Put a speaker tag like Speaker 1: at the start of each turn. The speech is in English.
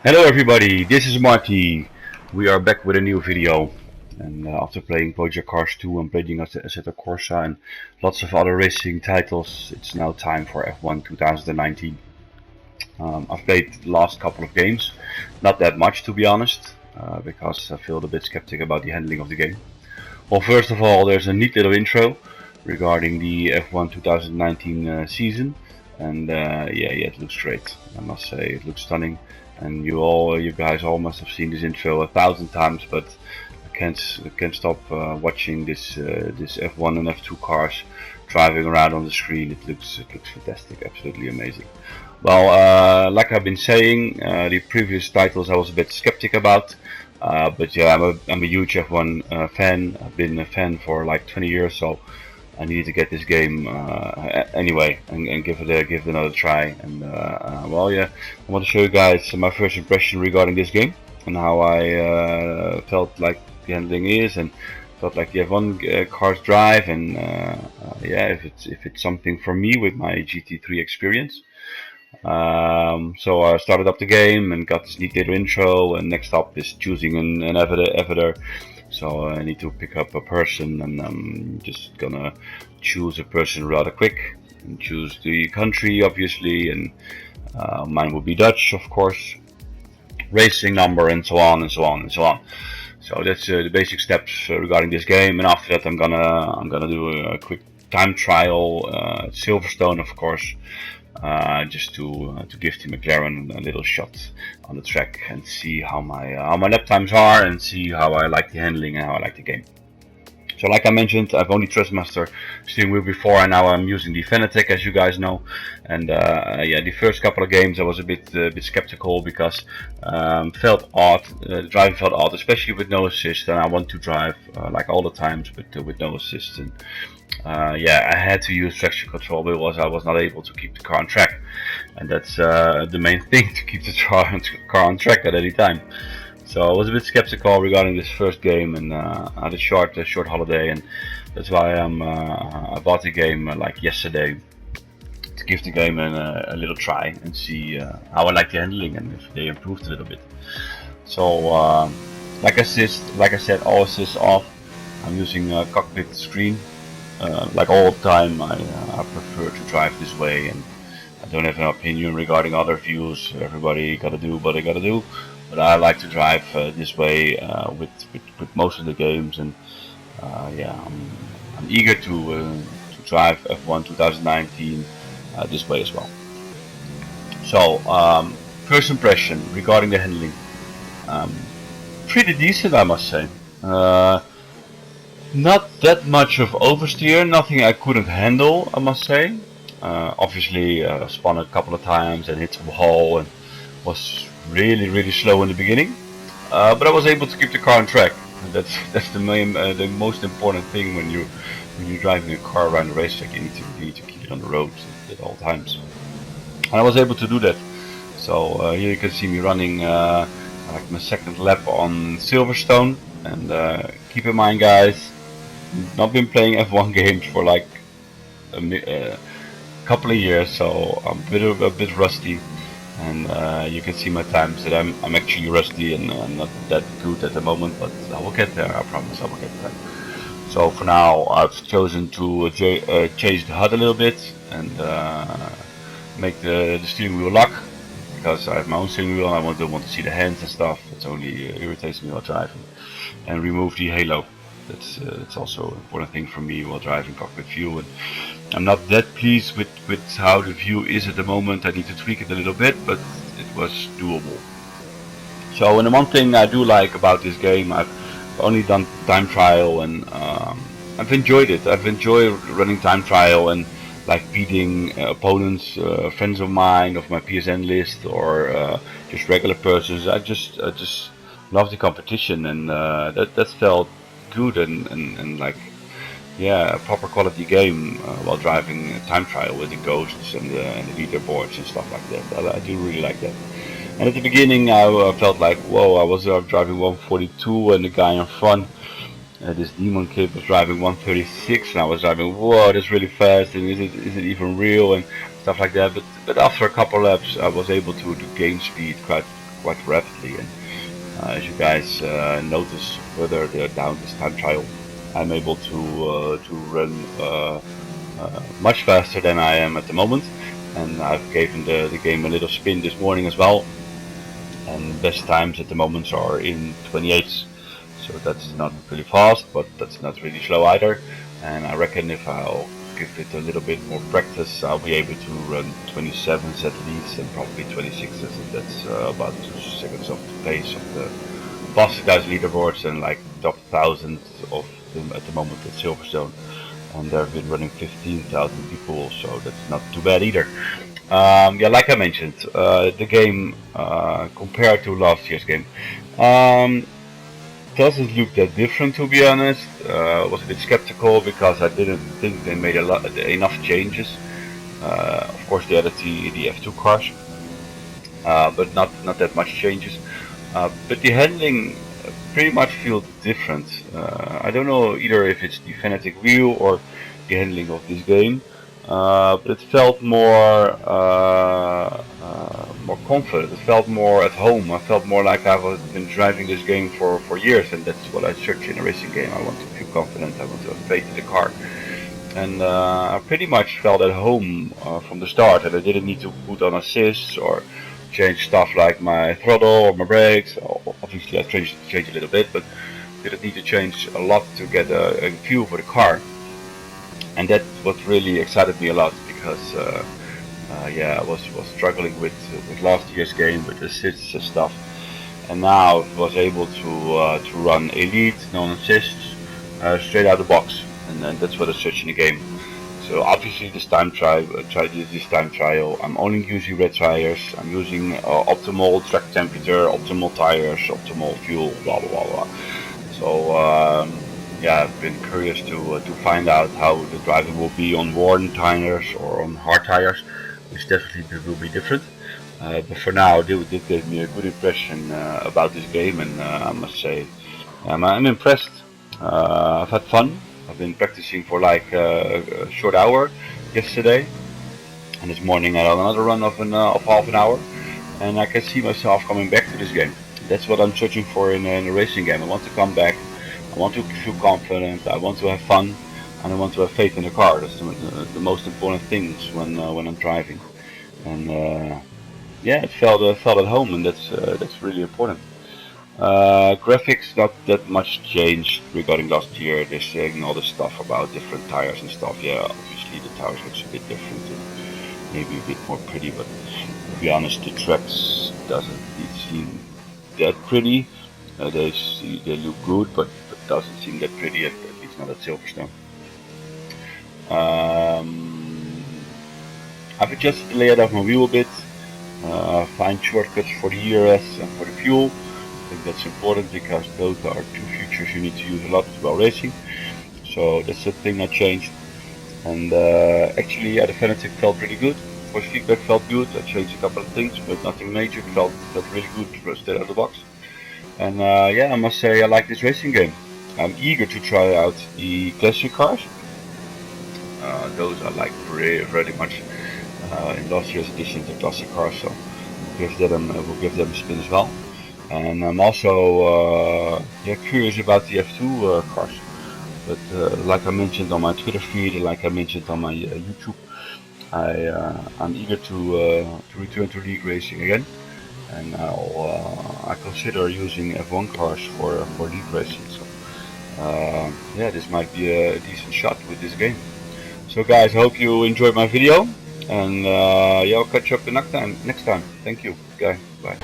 Speaker 1: Hello everybody, this is Marty. We are back with a new video. And after playing Project Cars 2 and playing Assetto Corsa and lots of other racing titles, it's now time for F1 2019. I've played the last couple of games, not that much to be honest, because I feel a bit skeptic about the handling of the game. Well, first of all, there's a neat little intro regarding the F1 2019 season, and yeah, it looks great. I must say, it looks stunning. And you guys all must have seen this intro 1,000 times, but I can't stop watching this F1 and F2 cars driving around on the screen. It looks fantastic, absolutely amazing. Well, like I've been saying, the previous titles I was a bit skeptic about, but yeah, I'm a huge F1 fan. I've been a fan for like 20 years, so I needed to get this game anyway and give it another try. And well, yeah, I want to show you guys my first impression regarding this game and how I felt like the handling is and felt like the F1 cars drive, and yeah, if it's something for me with my GT3 experience. So I started up the game and got this neat little intro, and next up is choosing an avatar. So I need to pick up a person, and I'm just gonna choose a person rather quick and choose the country obviously, and mine will be Dutch of course, racing number, and so on and so on and so on. So that's the basic steps regarding this game, and after that I'm gonna do a quick time trial at Silverstone of course. Just to give the McLaren a little shot on the track and see how my lap times are, and see how I like the handling and how I like the game. So like I mentioned, I've only Trustmaster steering wheel before, and now I'm using the Fanatec, as you guys know. And yeah, the first couple of games I was a bit skeptical because felt odd. The driving felt odd, especially with no assist, and I want to drive like all the times with no assist. And yeah, I had to use traction control because I was not able to keep the car on track, and that's the main thing, to keep the car on track at any time. So I was a bit skeptical regarding this first game, and I had a short holiday, and that's why I bought the game like yesterday to give the game a little try and see how I like the handling and if they improved a little bit. So like I said, all assists off. I'm using cockpit screen. Like all the time, I prefer to drive this way, and I don't have an opinion regarding other views. Everybody gotta do what they gotta do, but I like to drive this way with most of the games, and yeah, I'm eager to drive F1 2019 this way as well. So first impression regarding the handling, pretty decent I must say. Not that much of oversteer, nothing I couldn't handle, I must say. Obviously spun a couple of times and hit some wall and was really slow in the beginning, but I was able to keep the car on track. And that's the most important thing when you're driving a car around the racetrack. You need to keep it on the road at all times, and I was able to do that. So here you can see me running like my second lap on Silverstone, and keep in mind guys, not been playing F1 games for like a couple of years, so I'm a bit rusty, and you can see my times that I'm actually rusty, and I'm not that good at the moment, but I will get there, I promise I will get there. So for now I've chosen to change the HUD a little bit and make the steering wheel lock, because I have my own steering wheel and I don't want to see the hands and stuff. It only irritates me while driving. And remove the halo. That's also an important thing for me while driving cockpit view. And I'm not that pleased with how the view is at the moment. I need to tweak it a little bit, but it was doable. So, and the one thing I do like about this game, I've only done time trial, and I've enjoyed it. I've enjoyed running time trial and like beating opponents, friends of mine, of my PSN list, or just regular persons. I just love the competition, and that felt good and like, yeah, a proper quality game while driving a time trial with the ghosts and the leaderboards and stuff like that. I do really like that. And at the beginning I felt like, whoa, I was driving 142 and the guy in front, this demon kid, was driving 136, and I was driving, whoa, that's really fast, and is it even real, and stuff like that. But after a couple laps I was able to gain speed quite rapidly. And as you guys notice further down this time trial, I'm able to run much faster than I am at the moment. And I've given the game a little spin this morning as well. And best times at the moment are in 28s. So that's not really fast, but that's not really slow either. And I reckon if I'll give it a little bit more practice, I'll be able to run 27s at least, and probably 26s, and that's about 2 seconds off the pace of the fastest guys leaderboards, and like top 1000 of them at the moment at Silverstone. And they've been running 15,000 people, so that's not too bad either. Yeah, like I mentioned, the game compared to last year's game doesn't look that different, to be honest. Was a bit skeptical because I didn't think they made enough changes. Of course, they added the F2 cars, but not that much changes. But the handling pretty much feels different. I don't know either if it's the Fanatic wheel or the handling of this game. But it felt more confident. It felt more at home. I felt more like I've been driving this game for years, and that's what I search in a racing game. I want to feel confident. I want to have faith in the car, and I pretty much felt at home from the start. And I didn't need to put on assists or change stuff like my throttle or my brakes. Obviously, I changed a little bit, but didn't need to change a lot to get a feel for the car. And that's what really excited me a lot, because yeah, I was struggling with last year's game with assists and stuff, and now I was able to run elite non-assists straight out of the box, and then that's what I searched in the game. So obviously this time trial, I'm only using red tires. I'm using optimal track temperature, optimal tires, optimal fuel, blah blah blah blah. So. Yeah, I've been curious to find out how the driving will be on worn tires or on hard tires, which definitely will be different. But for now, it gave me a good impression about this game, and I must say I'm impressed. I've had fun. I've been practicing for like a short hour yesterday, and this morning I had another run of half an hour, and I can see myself coming back to this game. That's what I'm searching for in a racing game. I want to come back. I want to feel confident, I want to have fun, and I want to have faith in the car. That's the most important things when I'm driving. And yeah, it felt at home, and that's really important. Graphics, not that much changed regarding last year. They're saying all the stuff about different tires and stuff. Yeah, obviously the tires looks a bit different and maybe a bit more pretty, but to be honest, the tracks doesn't seem that pretty. They look good, but doesn't seem that pretty, at least not at Silverstone. I've adjusted the layout of my wheel a bit, find shortcuts for the ERS and for the fuel. I think that's important because those are two features you need to use a lot while racing. So that's the thing I changed. And actually, yeah, the Fanatic felt pretty good. Voice feedback felt good. I changed a couple of things, but nothing major. It felt really good straight out of the box. And yeah, I must say I like this racing game. I'm eager to try out the classic cars. Those are like very much in last year's edition the classic cars, so we'll give them a spin as well. And I'm also yeah, curious about the F2 cars. But like I mentioned on my Twitter feed, and like I mentioned on my YouTube, I'm eager to return to league racing again. And I consider using F1 cars for league racing. So yeah, this might be a decent shot with this game. So guys, I hope you enjoyed my video, and yeah, I'll catch you up next time. Thank you, guys. Bye.